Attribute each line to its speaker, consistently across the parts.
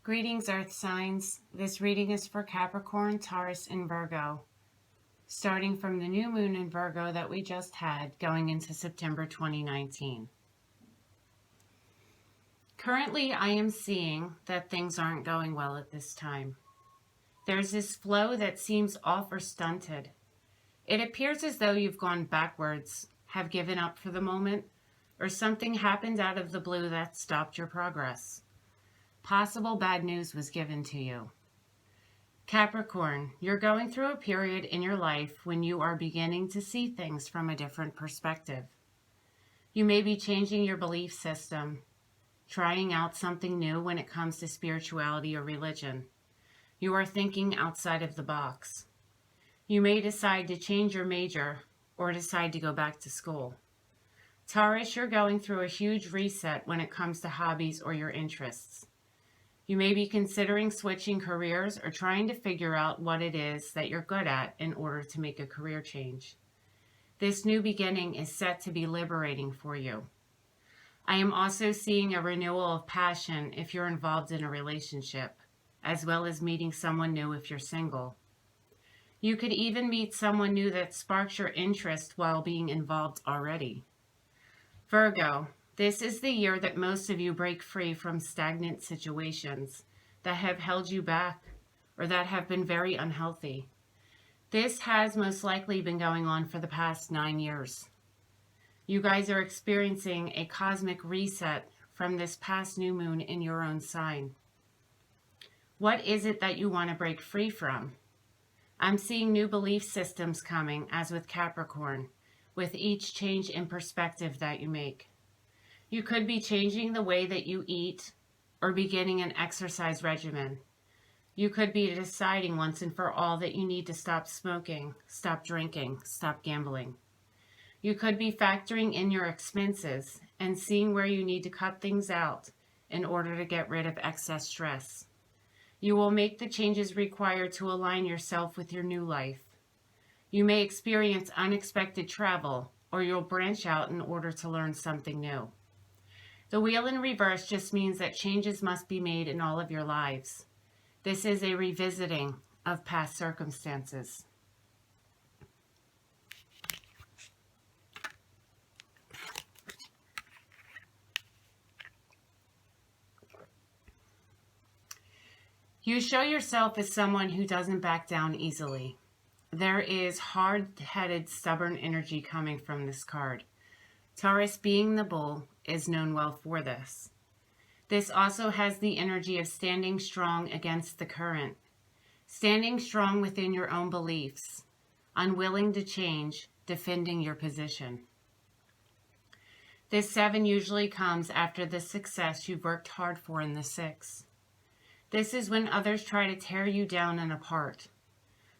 Speaker 1: Greetings, Earth signs. This reading is for Capricorn, Taurus, and Virgo, starting from the new moon in Virgo that we just had, going into September 2019. Currently, I am seeing that things aren't going well at this time. There's this flow that seems off or stunted. It appears as though you've gone backwards, have given up for the moment, or something happened out of the blue that stopped your progress. Possible bad news was given to you. Capricorn, you're going through a period in your life when you are beginning to see things from a different perspective. You may be changing your belief system, trying out something new when it comes to spirituality or religion. You are thinking outside of the box. You may decide to change your major or decide to go back to school. Taurus, you're going through a huge reset when it comes to hobbies or your interests. You may be considering switching careers or trying to figure out what it is that you're good at in order to make a career change. This new beginning is set to be liberating for you. I am also seeing a renewal of passion if you're involved in a relationship, as well as meeting someone new if you're single. You could even meet someone new that sparks your interest while being involved already. Virgo, this is the year that most of you break free from stagnant situations that have held you back or that have been very unhealthy. This has most likely been going on for the past 9 years. You guys are experiencing a cosmic reset from this past new moon in your own sign. What is it that you want to break free from? I'm seeing new belief systems coming, as with Capricorn, with each change in perspective that you make. You could be changing the way that you eat or beginning an exercise regimen. You could be deciding once and for all that you need to stop smoking, stop drinking, stop gambling. You could be factoring in your expenses and seeing where you need to cut things out in order to get rid of excess stress. You will make the changes required to align yourself with your new life. You may experience unexpected travel, or you'll branch out in order to learn something new. The wheel in reverse just means that changes must be made in all of your lives. This is a revisiting of past circumstances. You show yourself as someone who doesn't back down easily. There is hard-headed, stubborn energy coming from this card. Taurus, being the bull, is known well for this. This also has the energy of standing strong against the current, standing strong within your own beliefs, unwilling to change, defending your position. This 7 usually comes after the success you've worked hard for in the 6. This is when others try to tear you down and apart,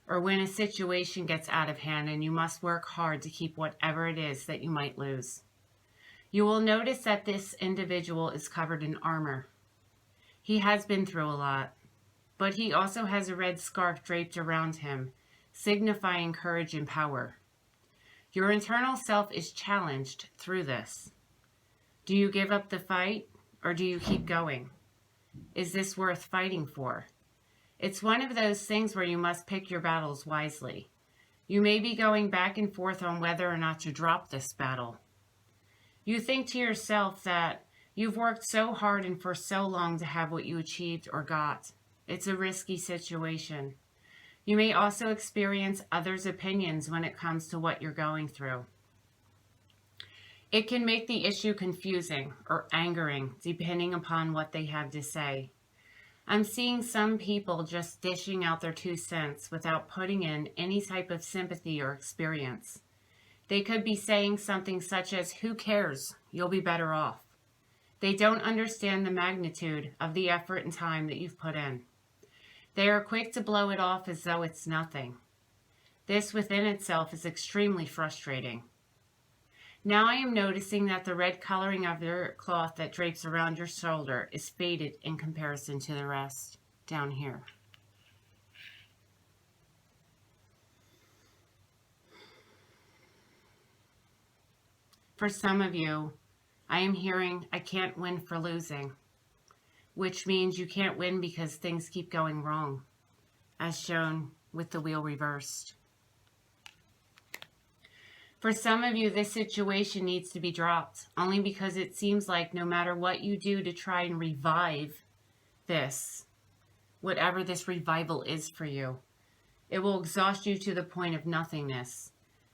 Speaker 1: or when a situation gets out of hand and you must work hard to keep whatever it is that you might lose. You will notice that this individual is covered in armor. He has been through a lot, but he also has a red scarf draped around him, signifying courage and power. Your internal self is challenged through this. Do you give up the fight, or do you keep going? Is this worth fighting for? It's one of those things where you must pick your battles wisely. You may be going back and forth on whether or not to drop this battle. You think to yourself that you've worked so hard and for so long to have what you achieved or got. It's a risky situation. You may also experience others' opinions when it comes to what you're going through. It can make the issue confusing or angering, depending upon what they have to say. I'm seeing some people just dishing out their 2 cents without putting in any type of sympathy or experience. They could be saying something such as, "Who cares? You'll be better off." They don't understand the magnitude of the effort and time that you've put in. They are quick to blow it off as though it's nothing. This within itself is extremely frustrating. Now I am noticing that the red coloring of your cloth that drapes around your shoulder is faded in comparison to the rest down here. For some of you, I am hearing, "I can't win for losing." which means you can't win because things keep going wrong, as shown with the wheel reversed. For some of you, this situation needs to be dropped, only because it seems like no matter what you do to try and revive this, whatever this revival is for you, it will exhaust you to the point of nothingness,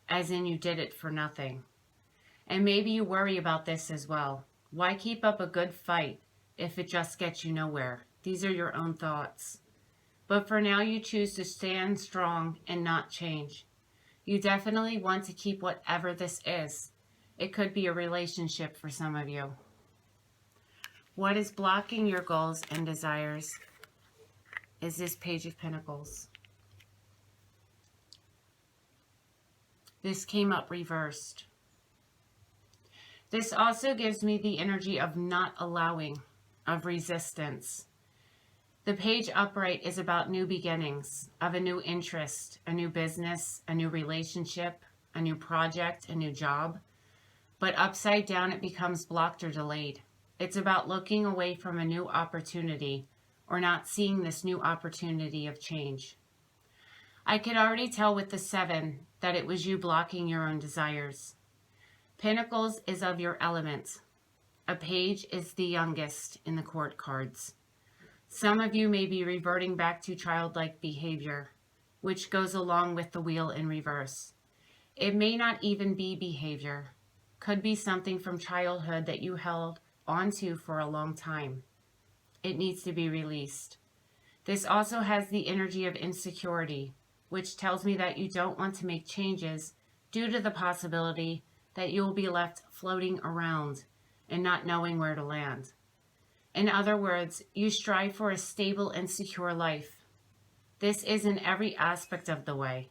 Speaker 1: as in you did it for nothing. And maybe you worry about this as well. Why keep up a good fight if it just gets you nowhere? These are your own thoughts. But for now, you choose to stand strong and not change. You definitely want to keep whatever this is. It could be a relationship for some of you. What is blocking your goals and desires is this Page of Pentacles. This came up reversed. This also gives me the energy of not allowing, of resistance. The page upright is about new beginnings, of a new interest, a new business, a new relationship, a new project, a new job. But upside down, it becomes blocked or delayed. It's about looking away from a new opportunity or not seeing this new opportunity of change. I could already tell with the 7 that it was you blocking your own desires. Pentacles is of your element. A page is the youngest in the court cards. Some of you may be reverting back to childlike behavior, which goes along with the wheel in reverse. It may not even be behavior. Could be something from childhood that you held onto for a long time. It needs to be released. This also has the energy of insecurity, which tells me that you don't want to make changes due to the possibility that you will be left floating around and not knowing where to land. In other words, you strive for a stable and secure life. This is in every aspect of the way.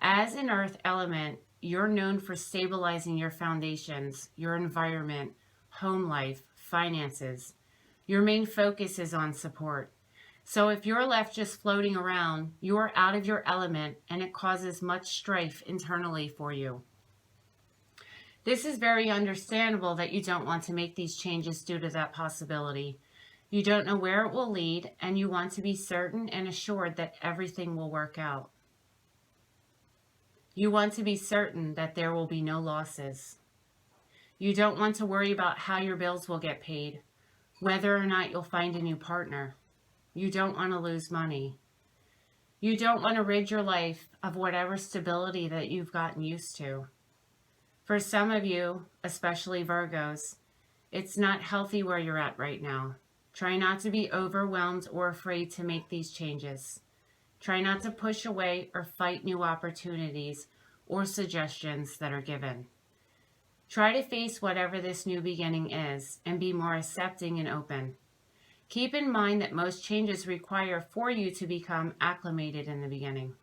Speaker 1: As an earth element, you're known for stabilizing your foundations, your environment, home life, finances. Your main focus is on support. So if you're left just floating around, you are out of your element and it causes much strife internally for you. This is very understandable that you don't want to make these changes due to that possibility. You don't know where it will lead, and you want to be certain and assured that everything will work out. You want to be certain that there will be no losses. You don't want to worry about how your bills will get paid, whether or not you'll find a new partner. You don't want to lose money. You don't want to rid your life of whatever stability that you've gotten used to. For some of you, especially Virgos, it's not healthy where you're at right now. Try not to be overwhelmed or afraid to make these changes. Try not to push away or fight new opportunities or suggestions that are given. Try to face whatever this new beginning is and be more accepting and open. Keep in mind that most changes require for you to become acclimated in the beginning.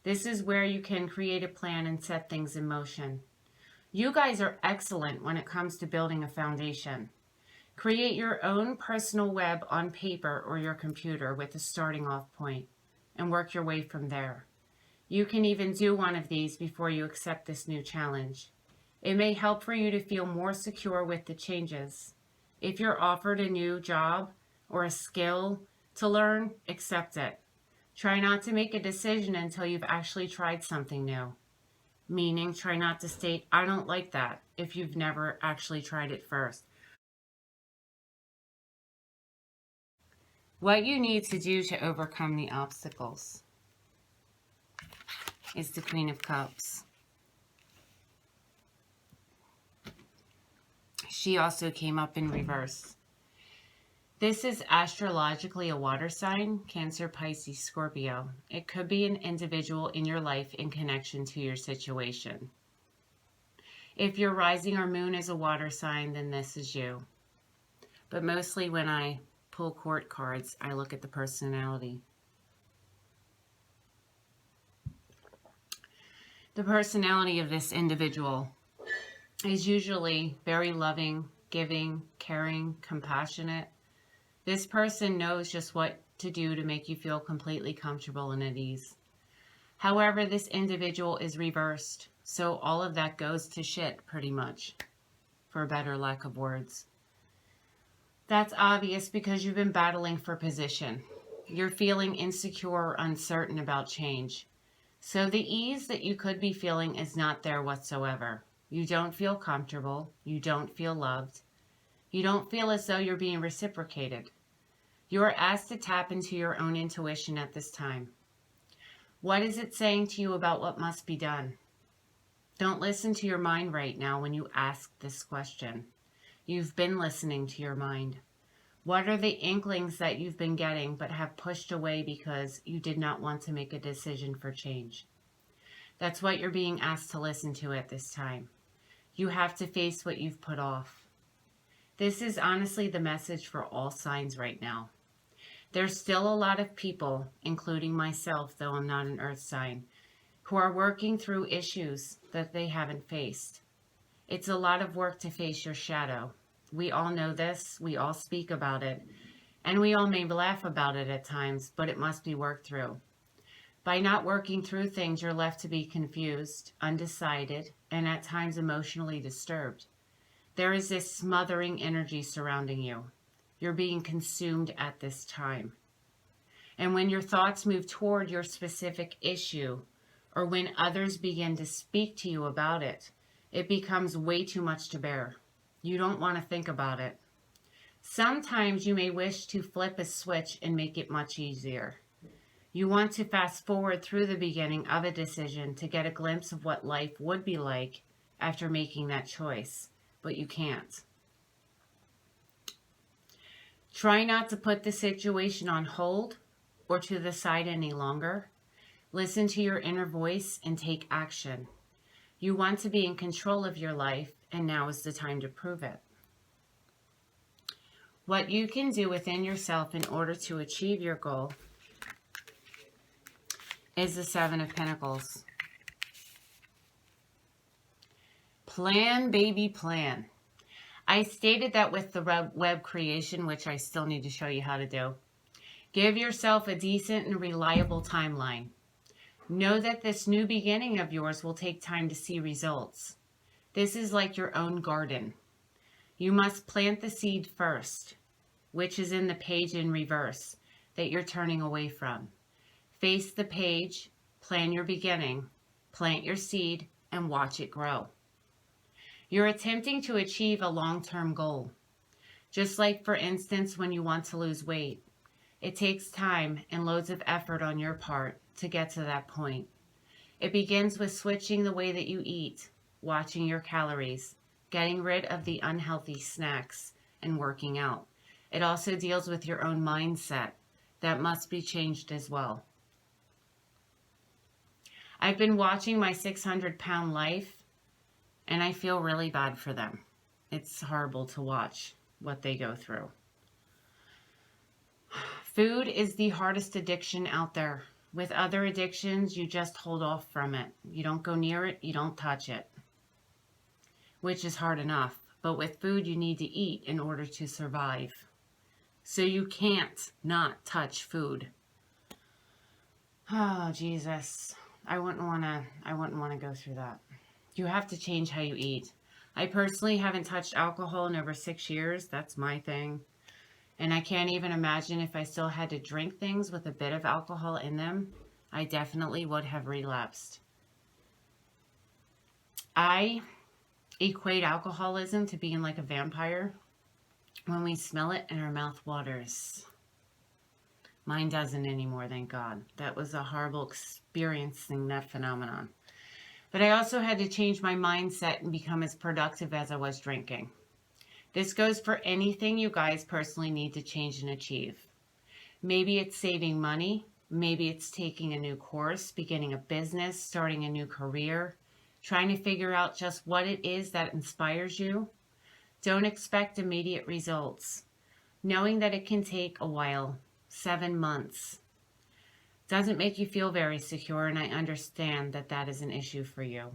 Speaker 1: This is where you can create a plan and set things in motion. You guys are excellent when it comes to building a foundation. Create your own personal web on paper or your computer with a starting off point and work your way from there. You can even do one of these before you accept this new challenge. It may help for you to feel more secure with the changes. If you're offered a new job or a skill to learn, accept it. Try not to make a decision until you've actually tried something new. Meaning, try not to state, I don't like that, if you've never actually tried it first. What you need to do to overcome the obstacles is the Queen of Cups. She also came up in reverse. This is astrologically a water sign, Cancer, Pisces, Scorpio. It could be an individual in your life in connection to your situation. If your rising or moon is a water sign, then this is you. But mostly when I pull court cards, I look at the personality. The personality of this individual is usually very loving, giving, caring, compassionate. This person knows just what to do to make you feel completely comfortable and at ease. However, this individual is reversed, so all of that goes to shit pretty much, for a better lack of words. That's obvious because you've been battling for position. You're feeling insecure or uncertain about change. So the ease that you could be feeling is not there whatsoever. You don't feel comfortable. You don't feel loved. You don't feel as though you're being reciprocated. You are asked to tap into your own intuition at this time. What is it saying to you about what must be done? Don't listen to your mind right now when you ask this question. You've been listening to your mind. What are the inklings that you've been getting but have pushed away because you did not want to make a decision for change? That's what you're being asked to listen to at this time. You have to face what you've put off. This is honestly the message for all signs right now. There's still a lot of people, including myself, though I'm not an earth sign, who are working through issues that they haven't faced. It's a lot of work to face your shadow. We all know this, we all speak about it, and we all may laugh about it at times, but it must be worked through. By not working through things, you're left to be confused, undecided, and at times emotionally disturbed. There is this smothering energy surrounding you. You're being consumed at this time. And when your thoughts move toward your specific issue, or when others begin to speak to you about it, it becomes way too much to bear. You don't want to think about it. Sometimes you may wish to flip a switch and make it much easier. You want to fast forward through the beginning of a decision to get a glimpse of what life would be like after making that choice, but you can't. Try not to put the situation on hold or to the side any longer. Listen to your inner voice and take action. You want to be in control of your life, and now is the time to prove it. What you can do within yourself in order to achieve your goal is the Seven of Pentacles. Plan, baby, plan. I stated that with the web creation, which I still need to show you how to do. Give yourself a decent and reliable timeline. Know that this new beginning of yours will take time to see results. This is like your own garden. You must plant the seed first, which is in the page in reverse that you're turning away from. Face the page, plan your beginning, plant your seed, and watch it grow. You're attempting to achieve a long-term goal. Just like, for instance, when you want to lose weight. It takes time and loads of effort on your part to get to that point. It begins with switching the way that you eat, watching your calories, getting rid of the unhealthy snacks, and working out. It also deals with your own mindset. That must be changed as well. I've been watching my 600-pound life, and I feel really bad for them. It's horrible to watch what they go through. Food is the hardest addiction out there. With other addictions, you just hold off from it. You don't go near it, you don't touch it, which is hard enough. But with food, you need to eat in order to survive. So you can't not touch food. Oh, Jesus. I wouldn't want to go through that. You have to change how you eat. I personally haven't touched alcohol in over 6 years. That's my thing. And I can't even imagine if I still had to drink things with a bit of alcohol in them. I definitely would have relapsed. I equate alcoholism to being like a vampire. When we smell it and our mouth waters. Mine doesn't anymore, thank God. That was a horrible experiencing that phenomenon. But I also had to change my mindset and become as productive as I was drinking. This goes for anything you guys personally need to change and achieve. Maybe it's saving money. Maybe it's taking a new course, beginning a business, starting a new career, trying to figure out just what it is that inspires you. Don't expect immediate results, knowing that it can take a while, 7 months. Doesn't make you feel very secure, and I understand that that is an issue for you.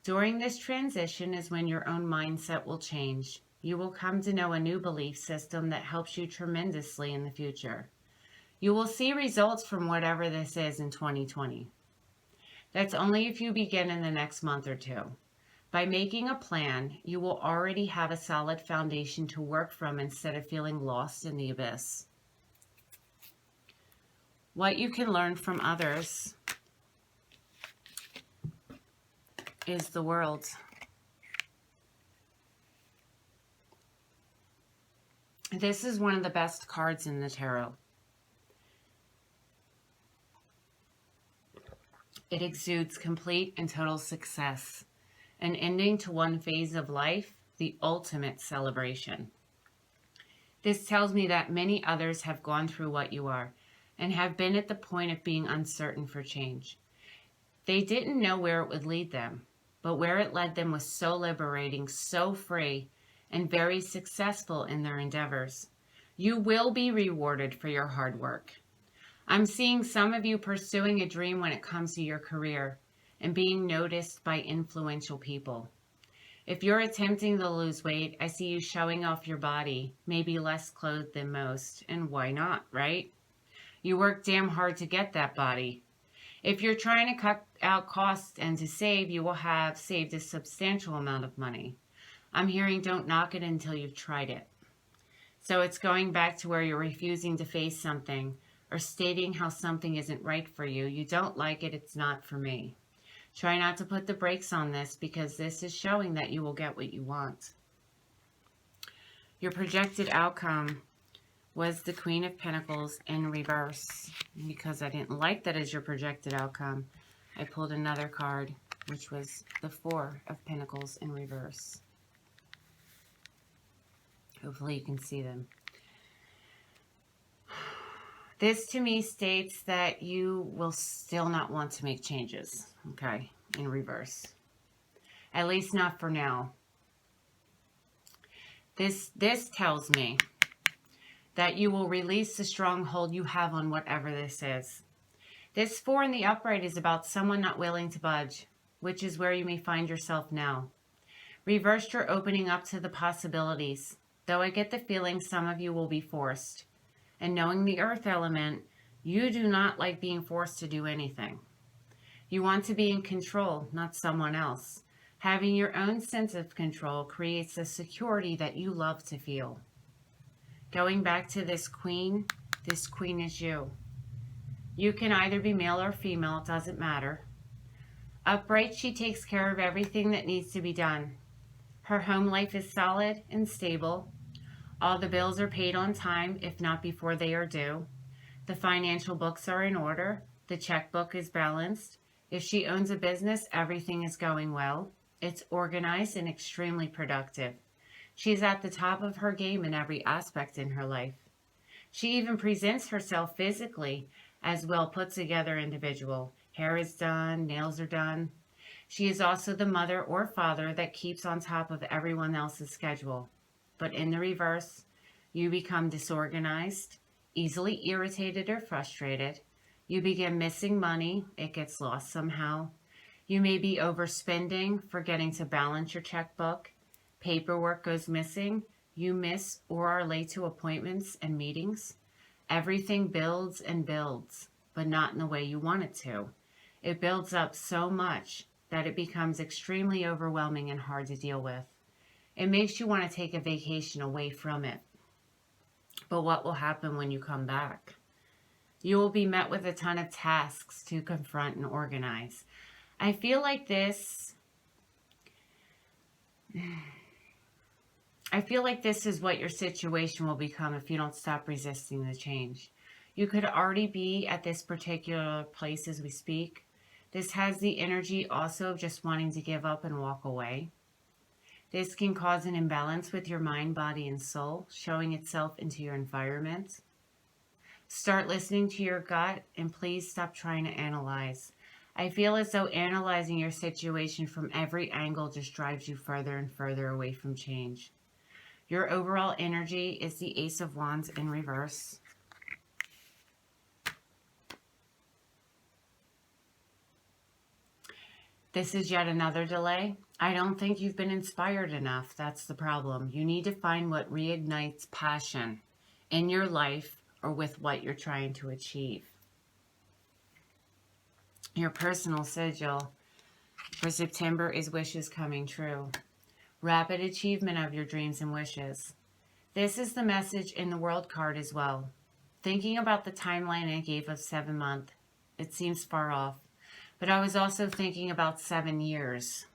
Speaker 1: During this transition is when your own mindset will change. You will come to know a new belief system that helps you tremendously in the future. You will see results from whatever this is in 2020. That's only if you begin in the next month or two. By making a plan, you will already have a solid foundation to work from instead of feeling lost in the abyss. What you can learn from others is the world. This is one of the best cards in the tarot. It exudes complete and total success, an ending to one phase of life, the ultimate celebration. This tells me that many others have gone through what you are and have been at the point of being uncertain for change. They didn't know where it would lead them, but where it led them was so liberating, so free, and very successful in their endeavors. You will be rewarded for your hard work. I'm seeing some of you pursuing a dream when it comes to your career and being noticed by influential people. If you're attempting to lose weight, I see you showing off your body, maybe less clothed than most, and why not, right? You work damn hard to get that body. If you're trying to cut out costs and to save, you will have saved a substantial amount of money. I'm hearing don't knock it until you've tried it. So it's going back to where you're refusing to face something or stating how something isn't right for you. You don't like it, it's not for me. Try not to put the brakes on this because this is showing that you will get what you want. Your projected outcome was the Queen of Pentacles in reverse. Because I didn't like that as your projected outcome, I pulled another card, which was the Four of Pentacles in reverse. Hopefully you can see them. This to me states that you will still not want to make changes, okay, in reverse. At least not for now. This tells me that you will release the stronghold you have on whatever this is. This Four in the upright is about someone not willing to budge, which is where you may find yourself now. Reversed, you're opening up to the possibilities, though I get the feeling some of you will be forced. And knowing the earth element, you do not like being forced to do anything. You want to be in control, not someone else. Having your own sense of control creates a security that you love to feel. Going back to this queen is you. You can either be male or female, it doesn't matter. Upright, she takes care of everything that needs to be done. Her home life is solid and stable. All the bills are paid on time, if not before they are due. The financial books are in order. The checkbook is balanced. If she owns a business, everything is going well. It's organized and extremely productive. She's at the top of her game in every aspect in her life. She even presents herself physically as well put together individual. Hair is done, nails are done. She is also the mother or father that keeps on top of everyone else's schedule. But in the reverse, you become disorganized, easily irritated or frustrated. You begin missing money. It gets lost somehow. You may be overspending, forgetting to balance your checkbook. Paperwork goes missing. You miss or are late to appointments and meetings. Everything builds and builds, but not in the way you want it to. It builds up so much that it becomes extremely overwhelming and hard to deal with. It makes you want to take a vacation away from it. But what will happen when you come back? You will be met with a ton of tasks to confront and organize. I feel like this is what your situation will become if you don't stop resisting the change. You could already be at this particular place as we speak. This has the energy also of just wanting to give up and walk away. This can cause an imbalance with your mind, body, and soul, showing itself into your environment. Start listening to your gut, and please stop trying to analyze. I feel as though analyzing your situation from every angle just drives you further and further away from change. Your overall energy is the Ace of Wands in reverse. This is yet another delay. I don't think you've been inspired enough. That's the problem. You need to find what reignites passion in your life or with what you're trying to achieve. Your personal sigil for September is wishes coming true. Rapid achievement of your dreams and wishes. This is the message in the World card as well. Thinking about the timeline I gave of 7 months, it seems far off. But I was also thinking about 7 years.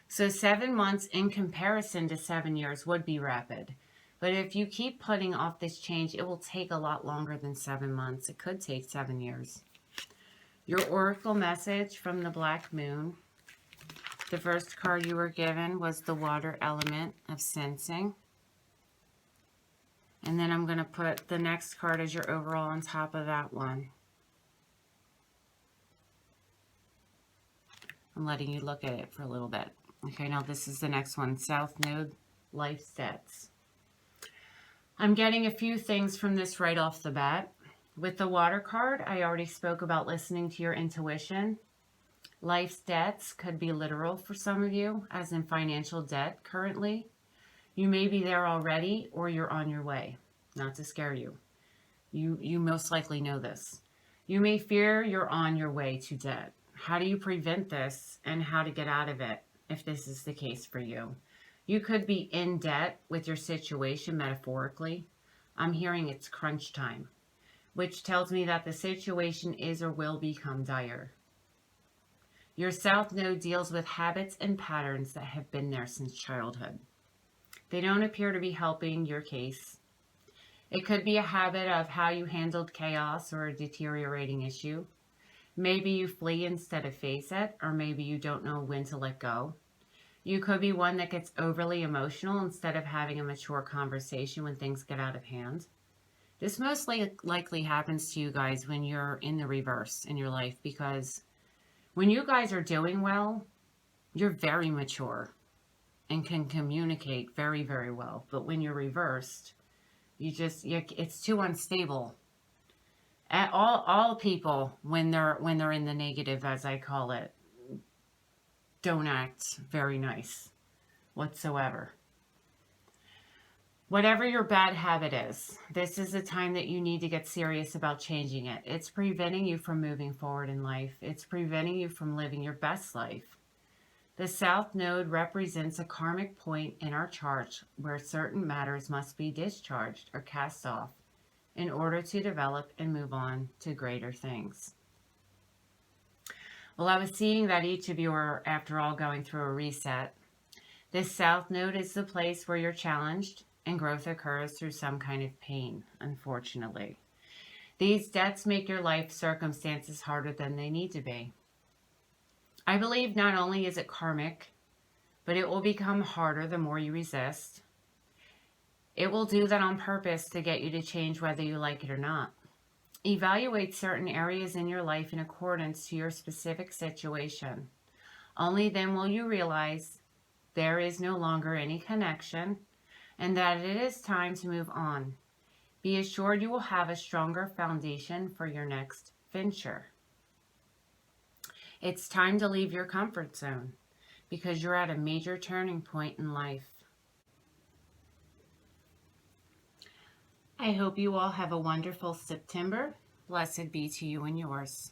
Speaker 1: So 7 months in comparison to 7 years would be rapid. But if you keep putting off this change, it will take a lot longer than 7 months. It could take 7 years. Your oracle message from the Black Moon. The first card you were given was the water element of sensing. And then I'm going to put the next card as your overall on top of that one. I'm letting you look at it for a little bit. Okay, now this is the next one. South Node, Life Sets. I'm getting a few things from this right off the bat. With the water card, I already spoke about listening to your intuition. Life debts could be literal for some of you, as in financial debt currently. You may be there already, or you're on your way. Not to scare you. You most likely know this. You may fear you're on your way to debt. How do you prevent this and how to get out of it if this is the case for you? You could be in debt with your situation metaphorically. I'm hearing it's crunch time, which tells me that the situation is or will become dire. Your South Node deals with habits and patterns that have been there since childhood. They don't appear to be helping your case. It could be a habit of how you handled chaos or a deteriorating issue. Maybe you flee instead of face it, or maybe you don't know when to let go. You could be one that gets overly emotional instead of having a mature conversation when things get out of hand. This most likely happens to you guys when you're in the reverse in your life, because when you guys are doing well, you're very mature and can communicate very, very well. But when you're reversed, it's too unstable. All people, when they're in the negative, as I call it, don't act very nice whatsoever. Whatever your bad habit is, this is a time that you need to get serious about changing it. It's preventing you from moving forward in life. It's preventing you from living your best life. The South Node represents a karmic point in our chart where certain matters must be discharged or cast off in order to develop and move on to greater things. Well, I was seeing that each of you are, after all, going through a reset. This South Node is the place where you're challenged and growth occurs through some kind of pain, unfortunately. These debts make your life circumstances harder than they need to be. I believe not only is it karmic, but it will become harder the more you resist. It will do that on purpose to get you to change whether you like it or not. Evaluate certain areas in your life in accordance to your specific situation. Only then will you realize there is no longer any connection and that it is time to move on. Be assured you will have a stronger foundation for your next venture. It's time to leave your comfort zone because you're at a major turning point in life. I hope you all have a wonderful September. Blessed be to you and yours.